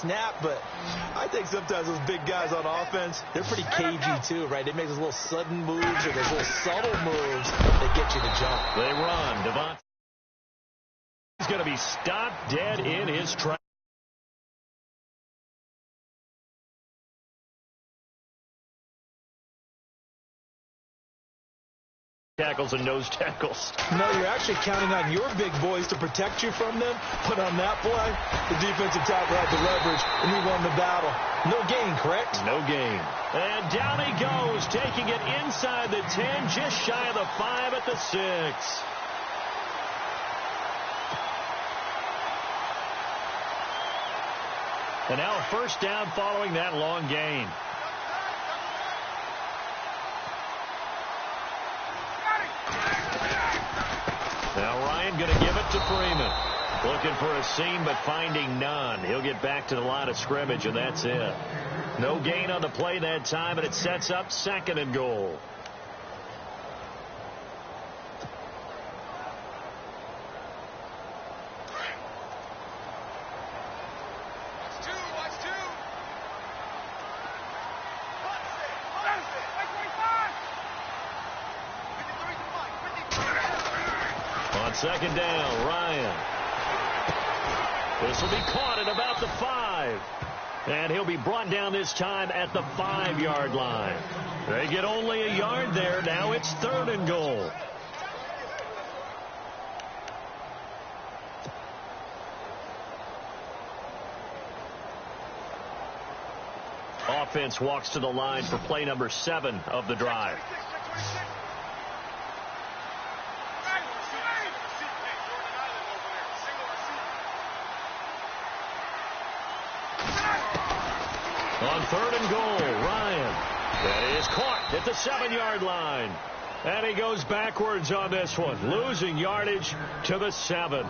snap, but I think sometimes those big guys on offense, they're pretty cagey too, right? They make those little sudden moves or those little subtle moves that get you to jump. They run. Devontae is going to be stopped dead in his tracks. Tackles and nose tackles. No, you're actually counting on your big boys to protect you from them. But on that play, the defensive tackle had the leverage, and he won the battle. No gain, correct? No gain. And down he goes, taking it inside the 10, just shy of the 5 at the 6. And now a first down following that long gain. Now Ryan going to give it to Freeman. Looking for a seam, but finding none. He'll get back to the line of scrimmage, and that's it. No gain on the play that time, and it sets up 2nd and goal. On 2nd down, Ryan. This will be caught at about the 5. And he'll be brought down this time at the 5-yard line. They get only a yard there. Now it's 3rd and goal. Offense walks to the line for play number 7 of the drive. On 3rd and goal, Ryan. That is caught at the 7-yard line. And he goes backwards on this one, losing yardage to the 7.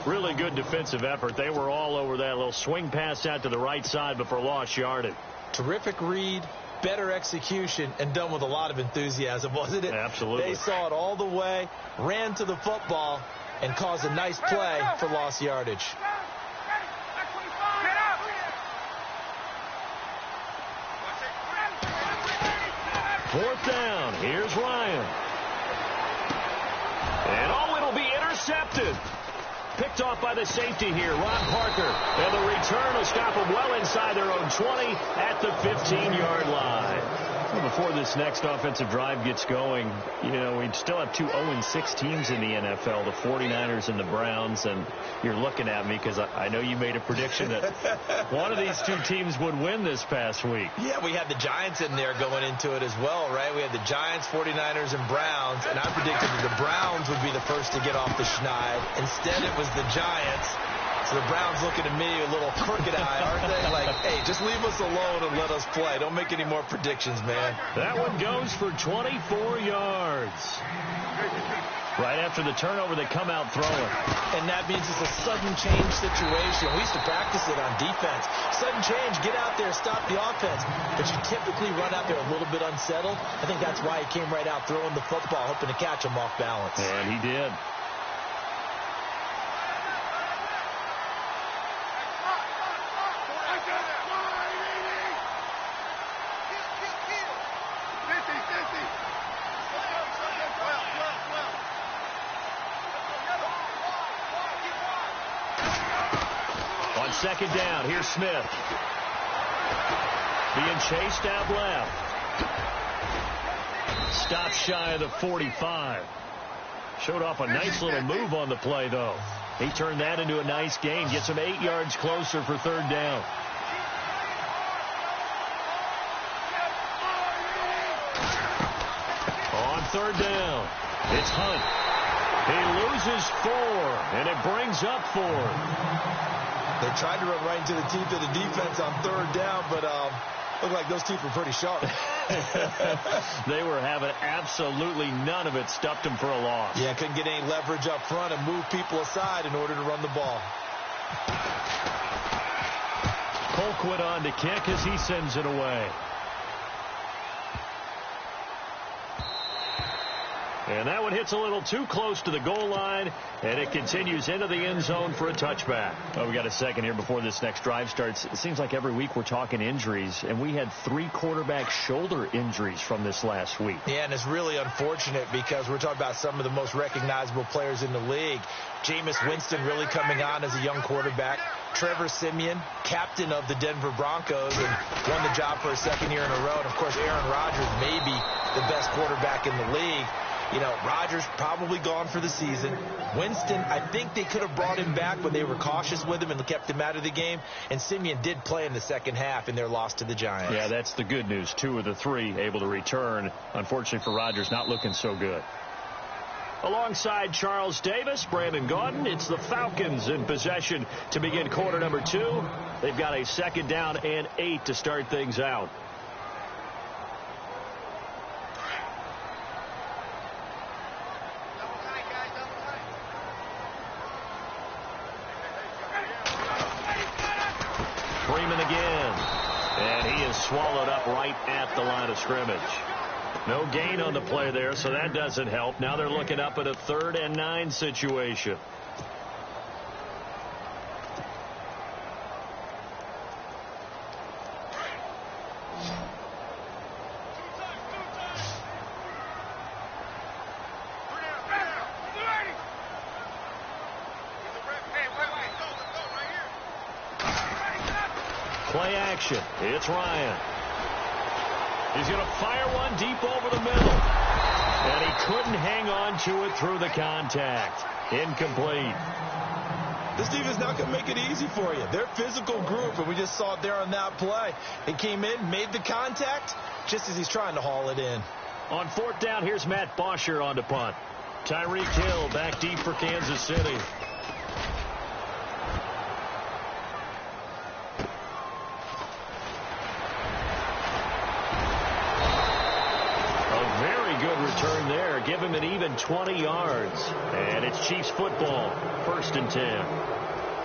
Really good defensive effort. They were all over that little swing pass out to the right side, but for lost yardage. Terrific read, better execution, and done with a lot of enthusiasm, wasn't it? Absolutely. They saw it all the way, ran to the football, and caused a nice play for lost yardage. Fourth down. Here's Ryan. And it'll be intercepted. Picked off by the safety here, Ron Parker. And the return will stop them well inside their own 20 at the 15-yard line. Before this next offensive drive gets going, you know, we still have 2 0-6 teams in the NFL, the 49ers and the Browns, and you're looking at me because I know you made a prediction that one of these 2 teams would win this past week. Yeah, we had the Giants in there going into it as well, right? We had the Giants, 49ers, and Browns, and I predicted that the Browns would be the first to get off the schneid. Instead, it was the Giants. So the Browns looking at me a little crooked eye, aren't they? Like, hey, just leave us alone and let us play. Don't make any more predictions, man. That one goes for 24 yards. Right after the turnover, they come out throwing. And that means it's a sudden change situation. We used to practice it on defense. Sudden change, get out there, stop the offense. But you typically run out there a little bit unsettled. I think that's why he came right out throwing the football, hoping to catch him off balance. And he did. On 2nd down, here's Smith. Being chased out left. Stop shy of the 45. Showed off a nice little move on the play, though. He turned that into a nice gain. Gets him 8 yards closer for 3rd down. On 3rd down, it's Hunt. He loses 4, and it brings up 4. They tried to run right into the teeth of the defense on 3rd down, but looked like those teeth were pretty sharp. They were having absolutely none of it. Stuffed them for a loss. Yeah, couldn't get any leverage up front and move people aside in order to run the ball. Colquitt on to kick as he sends it away. And that one hits a little too close to the goal line, and it continues into the end zone for a touchback. Well, we got a second here before this next drive starts. It seems like every week we're talking injuries, and we had 3 quarterback shoulder injuries from this last week. Yeah, and it's really unfortunate because we're talking about some of the most recognizable players in the league. Jameis Winston really coming on as a young quarterback. Trevor Siemian, captain of the Denver Broncos, and won the job for a second year in a row. And, of course, Aaron Rodgers may be the best quarterback in the league. You know, Rodgers probably gone for the season. Winston, I think they could have brought him back, but they were cautious with him and kept him out of the game. And Siemian did play in the second half in their loss to the Giants. Yeah, that's the good news. 2 of the 3 able to return. Unfortunately for Rodgers, not looking so good. Alongside Charles Davis, Brandon Gaudin, it's the Falcons in possession to begin quarter number 2. They've got a 2nd down and 8 to start things out. Freeman again, and he is swallowed up right at the line of scrimmage. No gain on the play there, so that doesn't help. Now they're looking up at a 3rd and 9 situation. Play action. It's Ryan. He's going to fire one deep over the middle. And he couldn't hang on to it through the contact. Incomplete. This defense not going to make it easy for you. They're a physical group, and we just saw it there on that play. He came in, made the contact, just as he's trying to haul it in. On 4th down, here's Matt Bosher on to punt. Tyreek Hill back deep for Kansas City. Return there, give him an even 20 yards. And it's Chiefs football, 1st and 10.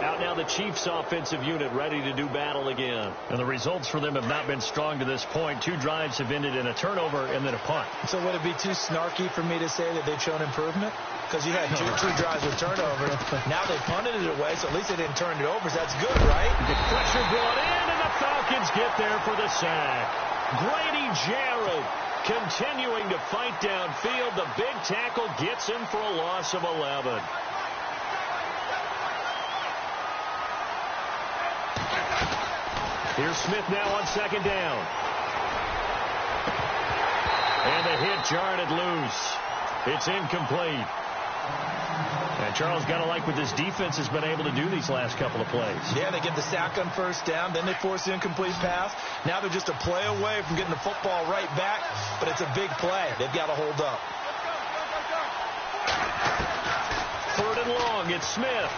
Out now the Chiefs offensive unit ready to do battle again. And the results for them have not been strong to this point. 2 drives have ended in a turnover and then a punt. So would it be too snarky for me to say that they've shown improvement? Because you had two drives with turnovers. Now they punted it away, so at least they didn't turn it over. So that's good, right? Pressure brought in, and the Falcons get there for the sack. Grady Jarrett continuing to fight downfield. The big tackle gets him for a loss of 11. Here's Smith now on 2nd down. And the hit jarred it loose. It's incomplete. And Charles, got to like what this defense has been able to do these last couple of plays. Yeah, they get the sack on 1st down, then they force the incomplete pass. Now they're just a play away from getting the football right back, but it's a big play. They've got to hold up. 3rd and long, it's Smith.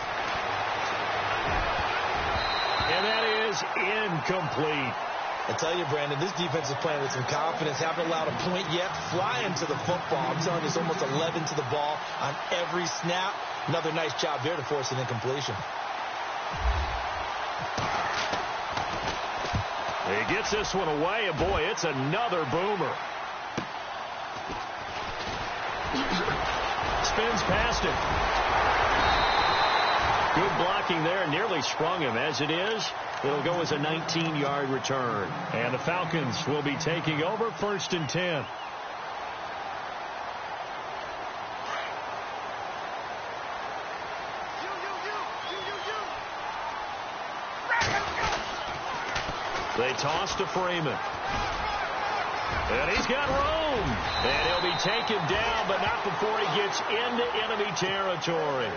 And that is incomplete. I tell you, Brandon, this defense is playing with some confidence. Haven't allowed a point yet. Flying to the football. I'm telling you, it's almost 11 to the ball on every snap. Another nice job there to force an incompletion. He gets this one away, and boy, it's another boomer. Spins past him. Good blocking there, nearly sprung him. As it is, it'll go as a 19-yard return. And the Falcons will be taking over 1st and 10. They toss to Freeman. And he's got room. And he'll be taken down, but not before he gets into enemy territory.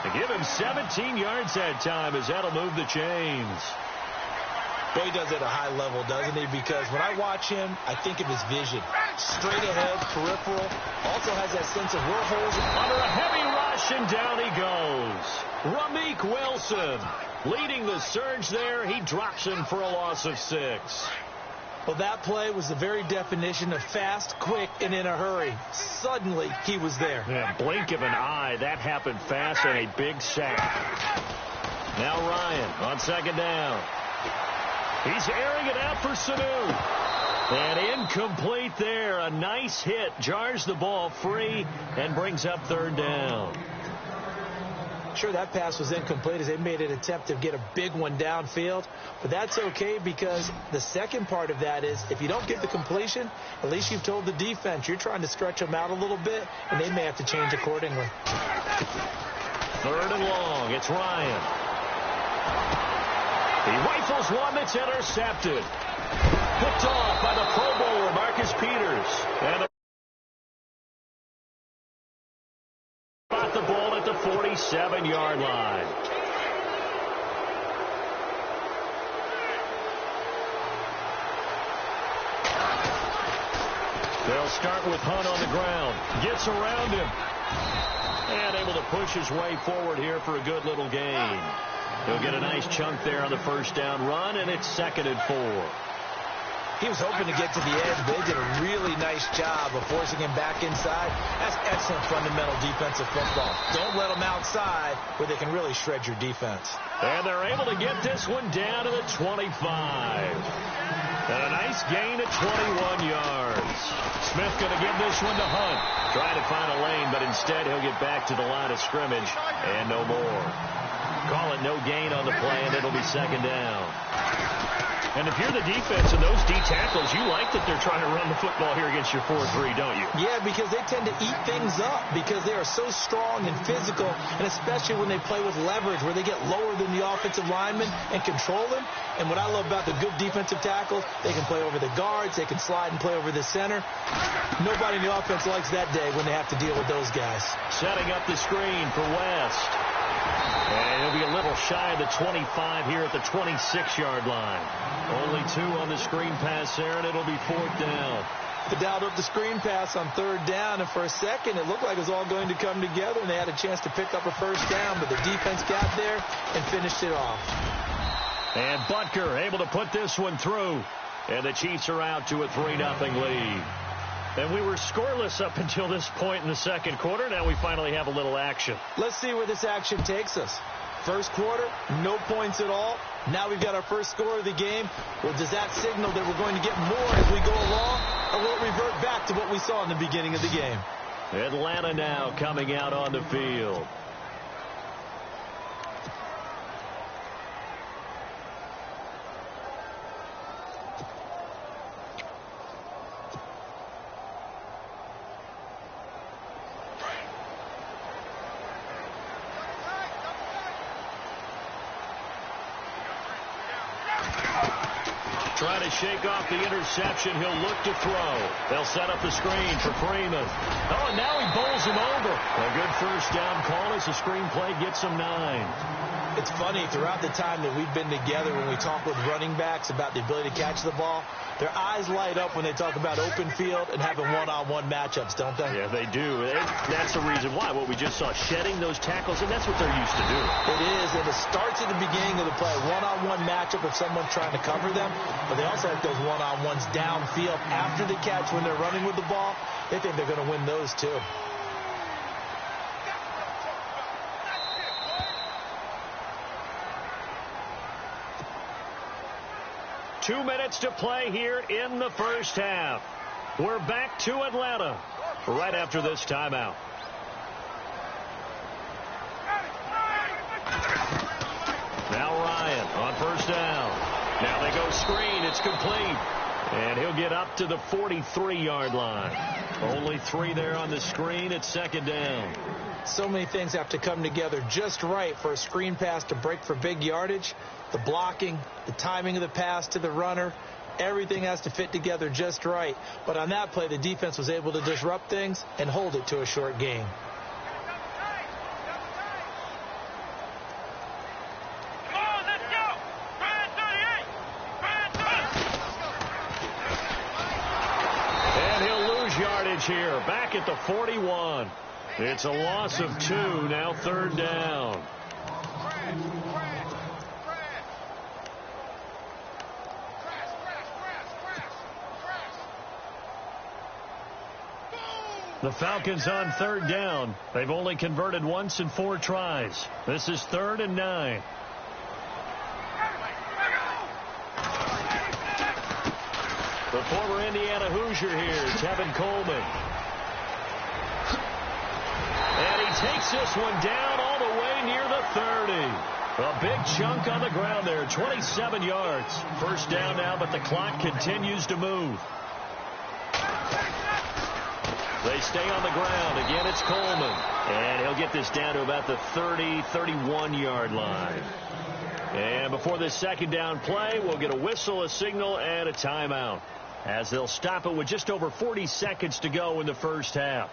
They give him 17 yards that time, as that'll move the chains. Boy, he does it at a high level, doesn't he? Because when I watch him, I think of his vision. Straight ahead, peripheral. Also has that sense of where holes. Under a heavy rush, and down he goes. Ramik Wilson leading the surge there. He drops him for a loss of 6. Well, that play was the very definition of fast, quick, and in a hurry. Suddenly, he was there. Yeah, blink of an eye. That happened fast, and a big sack. Now Ryan on 2nd down. He's airing it out for Sanu. And incomplete there. A nice hit. Jars the ball free and brings up third down. Sure, that pass was incomplete as they made an attempt to get a big one downfield. But that's okay because the second part of that is if you don't get the completion, at least you've told the defense you're trying to stretch them out a little bit, and they may have to change accordingly. Third and long. It's Ryan. He rifles one that's intercepted. Picked off by the Pro Bowler, Marcus Peters. And got the ball at the 47-yard line. They'll start with Hunt on the ground. Gets around him. And able to push his way forward here for a good little gain. He'll get a nice chunk there on the first down run, and it's 2nd and 4. He was hoping to get to the edge, but they did a really nice job of forcing him back inside. That's excellent fundamental defensive football. Don't let them outside where they can really shred your defense. And they're able to get this one down to the 25. And a nice gain at 21 yards. Smith going to give this one to Hunt. Trying to find a lane, but instead he'll get back to the line of scrimmage and no more. Call it no gain on the play, and it'll be 2nd down. And if you're the defense and those D tackles, you like that they're trying to run the football here against your 4-3, don't you? Yeah, because they tend to eat things up because they are so strong and physical, and especially when they play with leverage where they get lower than the offensive linemen and control them. And what I love about the good defensive tackles, they can play over the guards, they can slide and play over the center. Nobody in the offense likes that day when they have to deal with those guys. Setting up the screen for West. And he'll be a little shy of the 25 here at the 26-yard line. Only 2 on the screen pass there, and it'll be 4th down. They dialed up the screen pass on 3rd down, and for a second it looked like it was all going to come together, and they had a chance to pick up a first down, but the defense got there and finished it off. And Butker able to put this one through, and the Chiefs are out to a 3-0 lead. And we were scoreless up until this point in the second quarter. Now we finally have a little action. Let's see where this action takes us. First quarter, no points at all. Now we've got our first score of the game. Well, does that signal that we're going to get more as we go along, or will it revert back to what we saw in the beginning of the game? Atlanta now coming out on the field. Trying to shake off the interception. He'll look to throw. They'll set up the screen for Freeman. Oh, and now he bowls him over. A good first down call as the screen play gets him 9. It's funny, throughout the time that we've been together, when we talk with running backs about the ability to catch the ball, their eyes light up when they talk about open field and having one-on-one matchups, don't they? Yeah, they do. That's the reason why. What we just saw, shedding those tackles, and that's what they're used to doing. It is, and it starts at the beginning of the play. One-on-one matchup if someone's trying to cover them, but they also have those one-on-ones downfield after the catch when they're running with the ball. They think they're going to win those too. Two minutes to play here in the first half. We're back to Atlanta right after this timeout. Now Ryan on first down. Now they go screen. It's complete. And he'll get up to the 43-yard line. Only 3 there on the screen. It's 2nd down. So many things have to come together just right for a screen pass to break for big yardage. The blocking, the timing of the pass to the runner, everything has to fit together just right. But on that play, the defense was able to disrupt things and hold it to a short gain. And he'll lose yardage here, back at the 41. It's a loss of 2, now 3rd down. The Falcons on 3rd down. They've only converted once in 4 tries. This is 3rd and 9. The former Indiana Hoosier here, Tevin Coleman. And he takes this one down all the way near the 30. A big chunk on the ground there, 27 yards. First down now, but the clock continues to move. They stay on the ground. Again, it's Coleman. And he'll get this down to about the 30, 31-yard line. And before this second down play, we'll get a whistle, a signal, and a timeout, as they'll stop it with just over 40 seconds to go in the first half.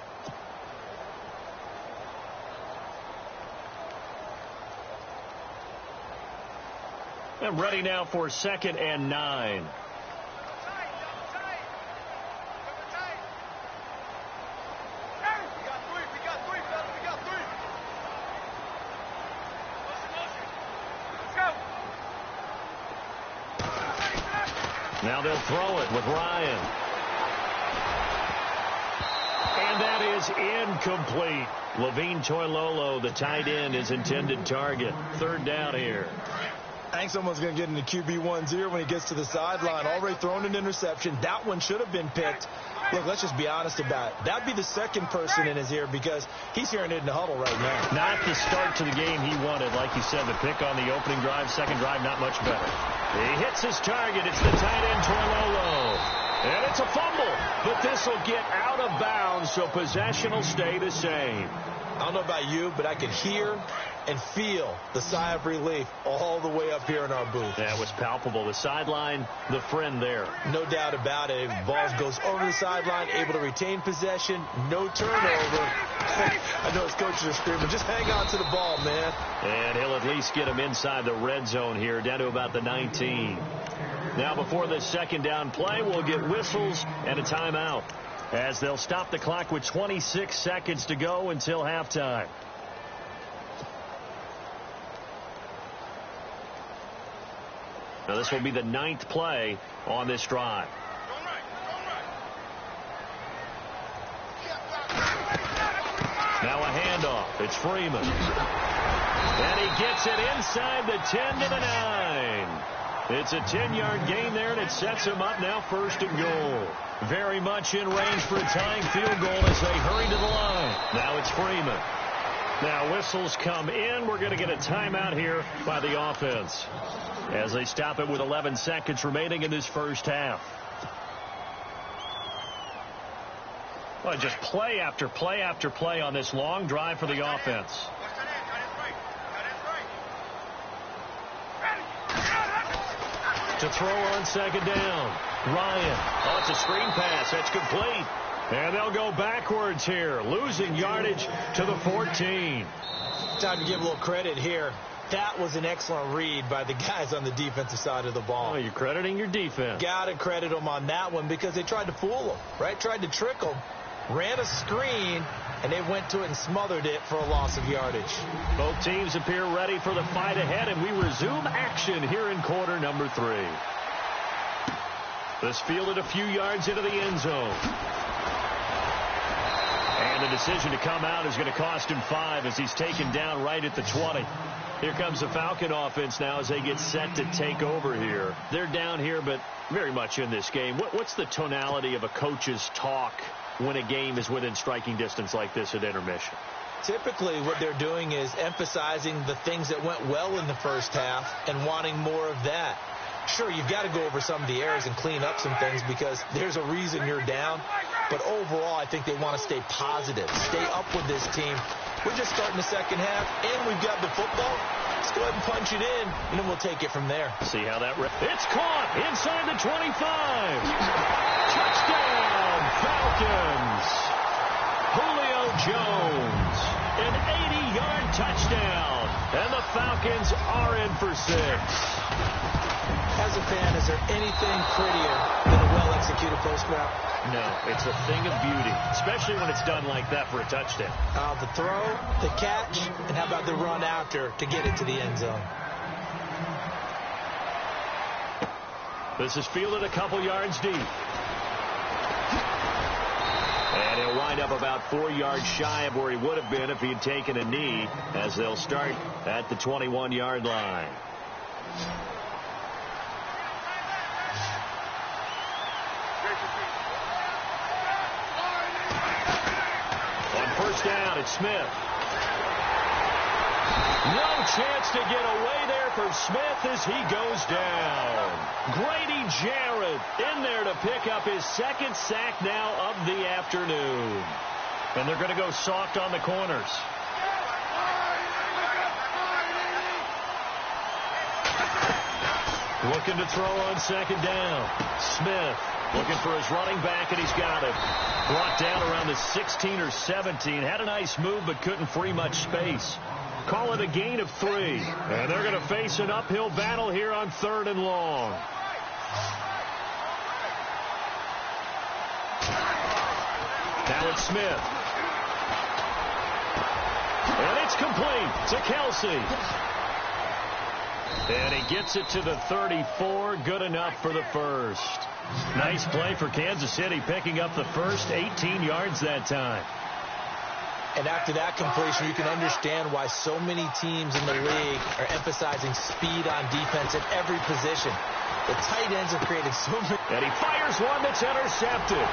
And ready now for 2nd and 9. Now they'll throw it with Ryan. And that is incomplete. Levine Toilolo, the tight end, his intended target. Third down here. I think someone's going to get into QB1-0 when he gets to the sideline. Already thrown an interception. That one should have been picked. Look, let's just be honest about it. That'd be the second person in his ear because he's hearing it in the huddle right now. Not the start to the game he wanted. Like you said, the pick on the opening drive, second drive, not much better. He hits his target. It's the tight end, Toilolo. And it's a fumble. But this will get out of bounds, so possession will stay the same. I don't know about you, but I could hear and feel the sigh of relief all the way up here in our booth. That was palpable. The sideline, the friend there. No doubt about it. Ball goes over the sideline, able to retain possession, no turnover. I know his coaches are screaming, just hang on to the ball, man. And he'll at least get him inside the red zone here, down to about the 19. Now before this second down play, we'll get whistles and a timeout, as they'll stop the clock with 26 seconds to go until halftime. Now this will be the 9th play on this drive. Now a handoff. It's Freeman. And he gets it inside the 10 to the 9. It's a 10-yard gain there, and it sets him up now 1st and goal. Very much in range for a tying field goal as they hurry to the line. Now it's Freeman. Now whistles come in. We're going to get a timeout here by the offense, as they stop it with 11 seconds remaining in this first half. Well, just play after play after play on this long drive for the offense. To throw on second down. Ryan. Oh, it's a screen pass. That's complete. And they'll go backwards here, losing yardage to the 14. Time to give a little credit here. That was an excellent read by the guys on the defensive side of the ball. Oh, you're crediting your defense. Got to credit them on that one because they tried to fool them, right? Tried to trick them. Ran a screen, and they went to it and smothered it for a loss of yardage. Both teams appear ready for the fight ahead, and we resume action here in quarter number 3. This fielded a few yards into the end zone. And the decision to come out is going to cost him 5 as he's taken down right at the 20. Here comes the Falcon offense now as they get set to take over here. They're down here, but very much in this game. What's the tonality of a coach's talk when a game is within striking distance like this at intermission? Typically what they're doing is emphasizing the things that went well in the first half and wanting more of that. Sure, you've got to go over some of the errors and clean up some things because there's a reason you're down. But overall, I think they want to stay positive, stay up with this team. We're just starting the second half, and we've got the football. Let's go ahead and punch it in, and then we'll take it from there. See how that... It's caught inside the 25. Touchdown, Falcons. Julio Jones, an 80-yard touchdown, and the Falcons are in for 6. As a fan, is there anything prettier than a well-executed post route? No, it's a thing of beauty, especially when it's done like that for a touchdown. The throw, the catch, and how about the run after to get it to the end zone? This is fielded a couple yards deep. And he'll wind up about 4 yards shy of where he would have been if he had taken a knee, as they'll start at the 21-yard line. Now it's Smith. No chance to get away there for Smith as he goes down. Grady Jarrett in there to pick up his second sack now of the afternoon. And they're going to go soft on the corners. Looking to throw on second down. Smith looking for his running back, and he's got it. Brought down around the 16 or 17. Had a nice move, but couldn't free much space. Call it a gain of 3. And they're going to face an uphill battle here on 3rd and long. Now it's Smith. And it's complete to Kelsey. And he gets it to the 34. Good enough for the first. Nice play for Kansas City, picking up the first 18 yards that time. And after that completion, you can understand why so many teams in the league are emphasizing speed on defense at every position. The tight ends have created so many. And he fires one that's intercepted.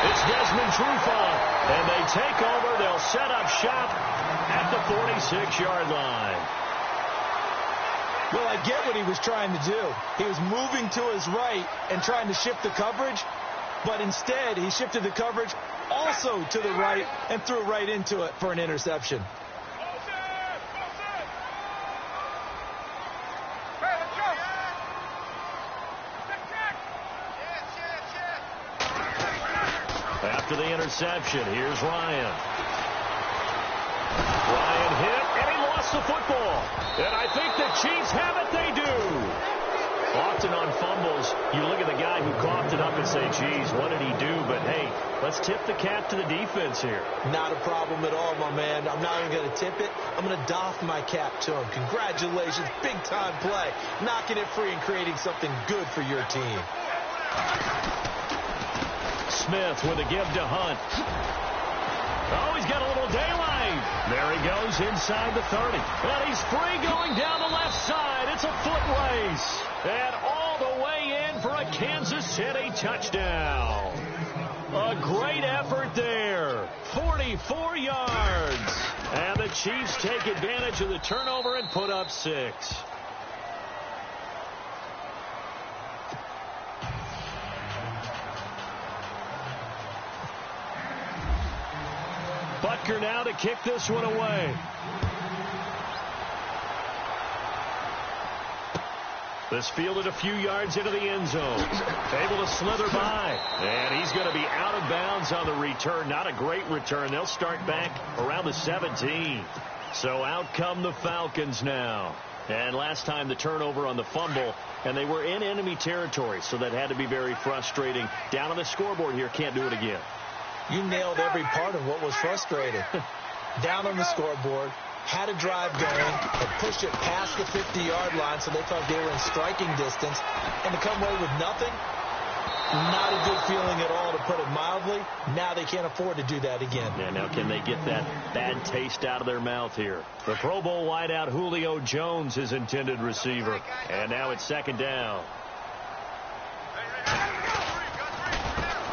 It's Desmond Trufant. And they take over. They'll set up shop at the 46-yard line. Well, I get what he was trying to do. He was moving to his right and trying to shift the coverage, but instead he shifted the coverage also to the right and threw right into it for an interception. After the interception, here's Ryan. Ryan hit, and he lost the football. And I think the Chiefs have it. They do. Often on fumbles, you look at the guy who coughed it up and say, geez, what did he do? But, hey, let's tip the cap to the defense here. Not a problem at all, my man. I'm not even going to tip it. I'm going to doff my cap to him. Congratulations. Big-time play. Knocking it free and creating something good for your team. Smith with a give to Hunt. Oh, he's got a little daylight. There he goes inside the 30. And he's free going down the left side. It's a foot race. And all the way in for a Kansas City touchdown. A great effort there. 44 yards. And the Chiefs take advantage of the turnover and put up 6. Butker now to kick this one away. This fielded a few yards into the end zone. Able to slither by. And he's going to be out of bounds on the return. Not a great return. They'll start back around the 17. So out come the Falcons now. And last time the turnover on the fumble, and they were in enemy territory, so that had to be very frustrating. Down on the scoreboard here, can't do it again. You nailed every part of what was frustrating. Down on the scoreboard, had a drive going, had pushed it past the 50-yard line, so they thought they were in striking distance, and to come away with nothing, not a good feeling at all, to put it mildly. Now they can't afford to do that again. Yeah, now can they get that bad taste out of their mouth here? The Pro Bowl wideout Julio Jones, his intended receiver. And now it's second down.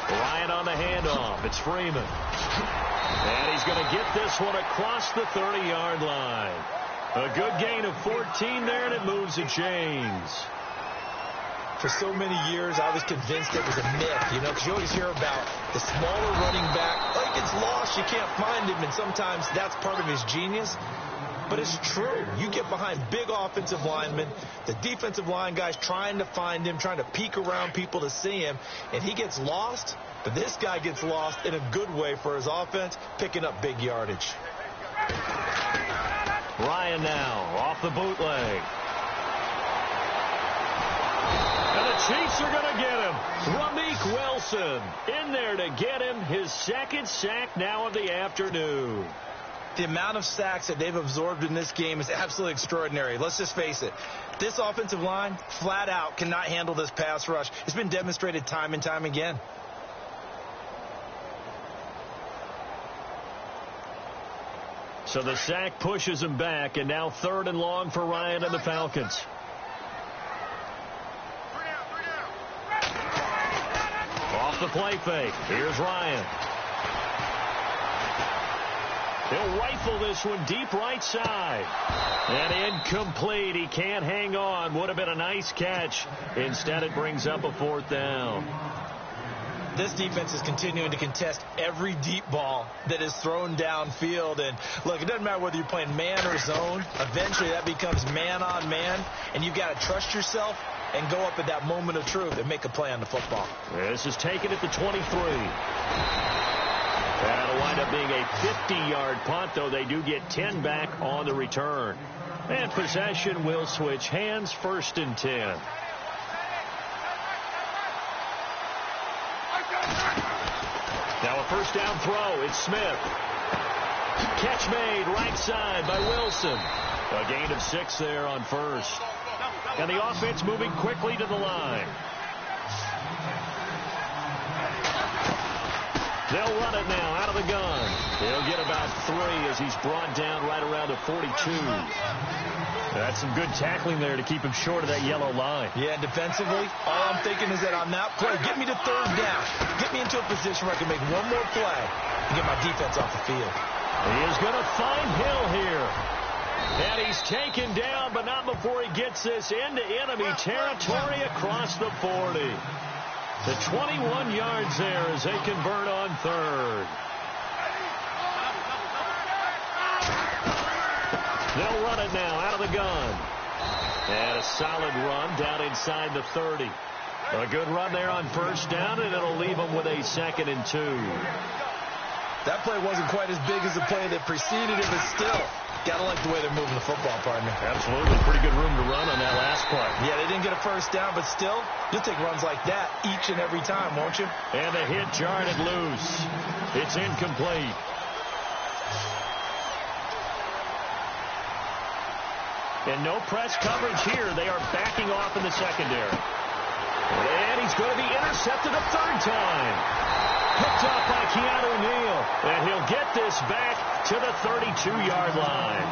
Ryan on the handoff. It's Freeman. And he's going to get this one across the 30-yard line. A good gain of 14 there, and it moves the chains. For so many years, I was convinced it was a myth, you know, because you always hear about the smaller running back. Like, gets lost, you can't find him, and sometimes that's part of his genius. But it's true. You get behind big offensive linemen, the defensive line guys trying to find him, trying to peek around people to see him, and he gets lost. But this guy gets lost in a good way for his offense, picking up big yardage. Ryan now off the bootleg. And the Chiefs are going to get him. Ramik Wilson in there to get him his second sack now of the afternoon. The amount of sacks that they've absorbed in this game is absolutely extraordinary. Let's just face it. This offensive line, flat out, cannot handle this pass rush. It's been demonstrated time and time again. So the sack pushes him back, and now third and long for Ryan and the Falcons. Off the play fake. Here's Ryan. He'll rifle this one deep right side. And incomplete. He can't hang on. Would have been a nice catch. Instead, it brings up a 4th down. This defense is continuing to contest every deep ball that is thrown downfield. And, look, it doesn't matter whether you're playing man or zone. Eventually, that becomes man on man. And you've got to trust yourself and go up at that moment of truth and make a play on the football. This is taken at the 23. That'll wind up being a 50-yard punt, though they do get 10 back on the return. And possession will switch hands, 1st and 10. Now a 1st down throw. It's Smith. Catch made right side by Wilson. A gain of 6 there on 1st. And the offense moving quickly to the line. They'll run it now out of the gun. He'll get about 3 as he's brought down right around the 42. That's some good tackling there to keep him short of that yellow line. Yeah, defensively, all I'm thinking is that on that play, get me to 3rd down. Get me into a position where I can make one more play and get my defense off the field. He is going to find Hill here. And he's taken down, but not before he gets this into enemy territory across the 40. The 21 yards there as they convert on 3rd. They'll run it now out of the gun. And a solid run down inside the 30. A good run there on 1st down, and it'll leave them with a 2nd and 2. That play wasn't quite as big as the play that preceded it, but still, got to like the way they're moving the football, partner. Absolutely. Pretty good room to run on that last play. Yeah, they didn't get a 1st down, but still, you'll take runs like that each and every time, won't you? And the hit jarred it loose. It's incomplete. And no press coverage here. They are backing off in the secondary. And he's going to be intercepted a 3rd time. Picked up by Keanu Neal. And he'll get this back to the 32-yard line.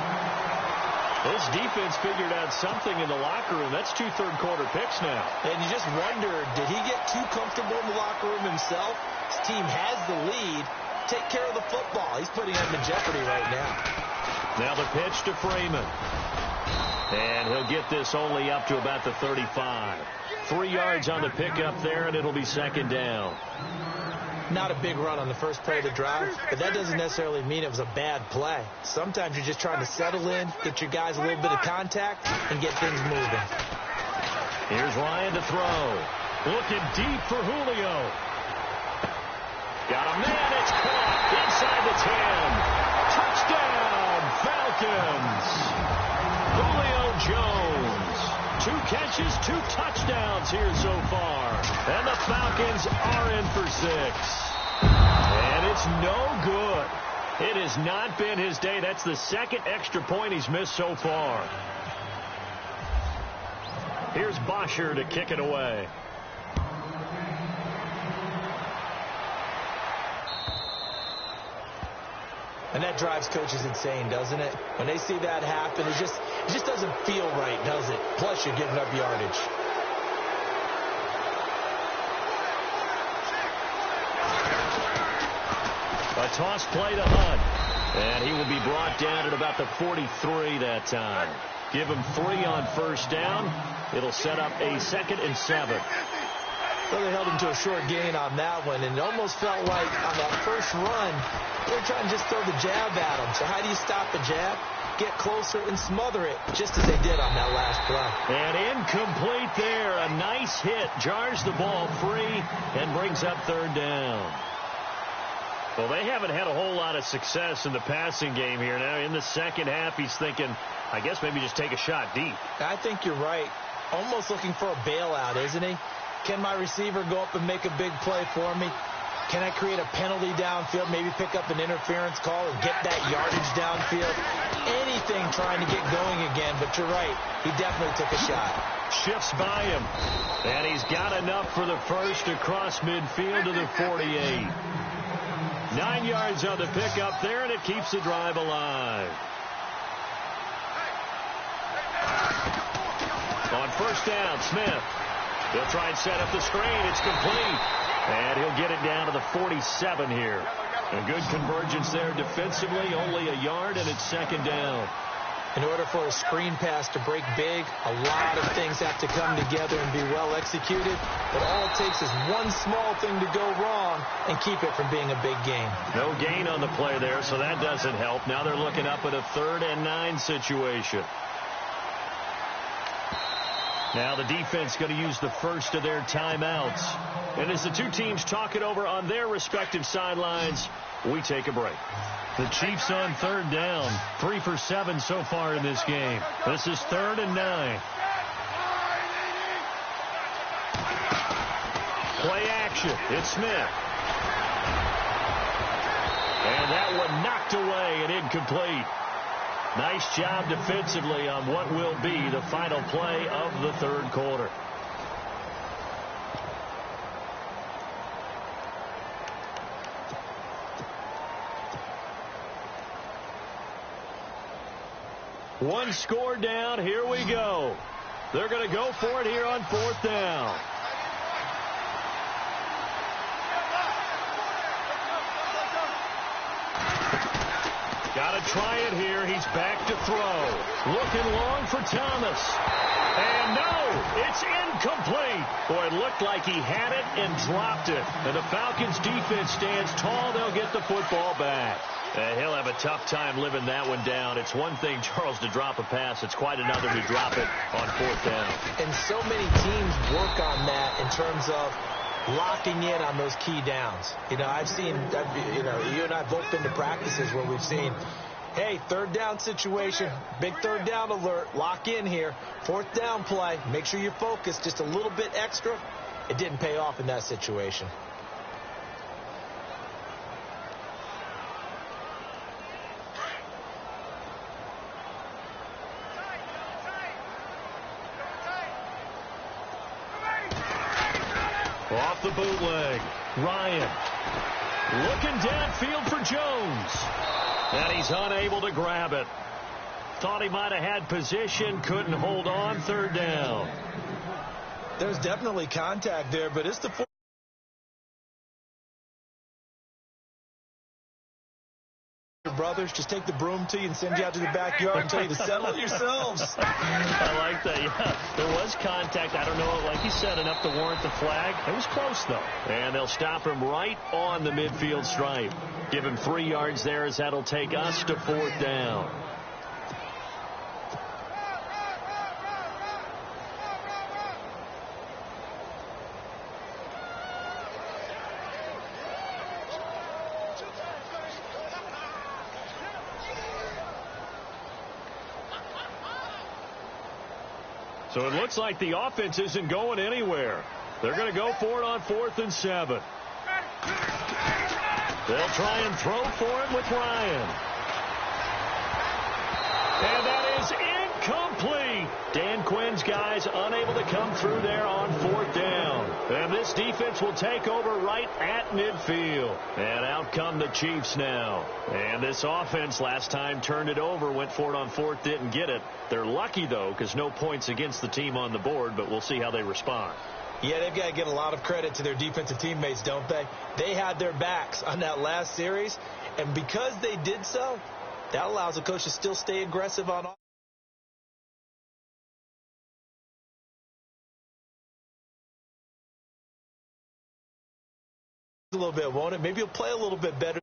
This defense figured out something in the locker room. That's 2 third-quarter picks now. And you just wonder, did he get too comfortable in the locker room himself? His team has the lead. Take care of the football. He's putting them in jeopardy right now. Now the pitch to Freeman. And he'll get this only up to about the 35. 3 yards on the pickup there, and it'll be 2nd down. Not a big run on the first play of the drive, but that doesn't necessarily mean it was a bad play. Sometimes you're just trying to settle in, get your guys a little bit of contact, and get things moving. Here's Ryan to throw. Looking deep for Julio. Got a man. It's caught inside the 10. Touchdown, Falcons. Julio Jones. 2 catches, 2 touchdowns here so far. And the Falcons are in for 6. And it's no good. It has not been his day. That's the 2nd extra point he's missed so far. Here's Bosher to kick it away. And that drives coaches insane, doesn't it? When they see that happen, it just doesn't feel right, does it? Plus, you're giving up yardage. A toss play to Hunt. And he will be brought down at about the 43 that time. Give him 3 on 1st down. It'll set up a 2nd and 7. Well, they held him to a short gain on that one, and it almost felt like on that first run, they were trying to just throw the jab at him. So how do you stop the jab? Get closer and smother it, just as they did on that last play. And incomplete there. A nice hit. Jars the ball free and brings up 3rd down. Well, they haven't had a whole lot of success in the passing game here. Now, in the second half, he's thinking, I guess maybe just take a shot deep. I think you're right. Almost looking for a bailout, isn't he? Can my receiver go up and make a big play for me? Can I create a penalty downfield, maybe pick up an interference call and get that yardage downfield? Anything trying to get going again, but you're right. He definitely took a shot. Shifts by him, and he's got enough for the first across midfield to the 48. 9 yards on the pickup there, and it keeps the drive alive. On 1st down, Smith. He'll try and set up the screen. It's complete. And he'll get it down to the 47 here. A good convergence there defensively, only a yard, and it's second down. In order for a screen pass to break big, a lot of things have to come together and be well executed. But all it takes is one small thing to go wrong and keep it from being a big gain. No gain on the play there, so that doesn't help. Now they're looking up at a 3rd and 9 situation. Now the defense going to use the first of their timeouts. And as the two teams talk it over on their respective sidelines, we take a break. The Chiefs on 3rd down. 3 for 7 so far in this game. This is 3rd and 9. Play action. It's Smith. And that one knocked away and incomplete. Nice job defensively on what will be the final play of the 3rd quarter. One score down. Here we go. They're going to go for it here on 4th down. Got to try it here. He's back to throw. Looking long for Thomas. And no, it's incomplete. Boy, it looked like he had it and dropped it. And the Falcons defense stands tall. They'll get the football back. He'll have a tough time living that one down. It's one thing, Charles, to drop a pass. It's quite another to drop it on 4th down. And so many teams work on that in terms of locking in on those key downs. You know, I've seen, you and I have both been to practices where we've seen, hey, 3rd down situation, big 3rd down alert, lock in here, 4th down play, make sure you're focused just a little bit extra. It didn't pay off in that situation. Off the bootleg. Ryan looking downfield for Jones. And he's unable to grab it. Thought he might have had position. Couldn't hold on. 3rd down. There's definitely contact there, but it's the brothers just take the broom to you and send you out to the backyard and tell you to settle it yourselves. I like that. Yeah, there was contact. I don't know, like you said, enough to warrant the flag. It was close, though. And they'll stop him right on the midfield stripe. Give him 3 yards there, as that'll take us to 4th down. So it looks like the offense isn't going anywhere. They're going to go for it on 4th and 7. They'll try and throw for him with Ryan. And that is incomplete. Dan Quinn's guys unable to come through there on 4th down. And this defense will take over right at midfield. And out come the Chiefs now. And this offense last time turned it over, went for it on 4th, didn't get it. They're lucky, though, because no points against the team on the board, but we'll see how they respond. Yeah, they've got to give a lot of credit to their defensive teammates, don't they? They had their backs on that last series, and because they did so, that allows the coach to still stay aggressive on offense. A little bit, won't it? Maybe he'll play a little bit better.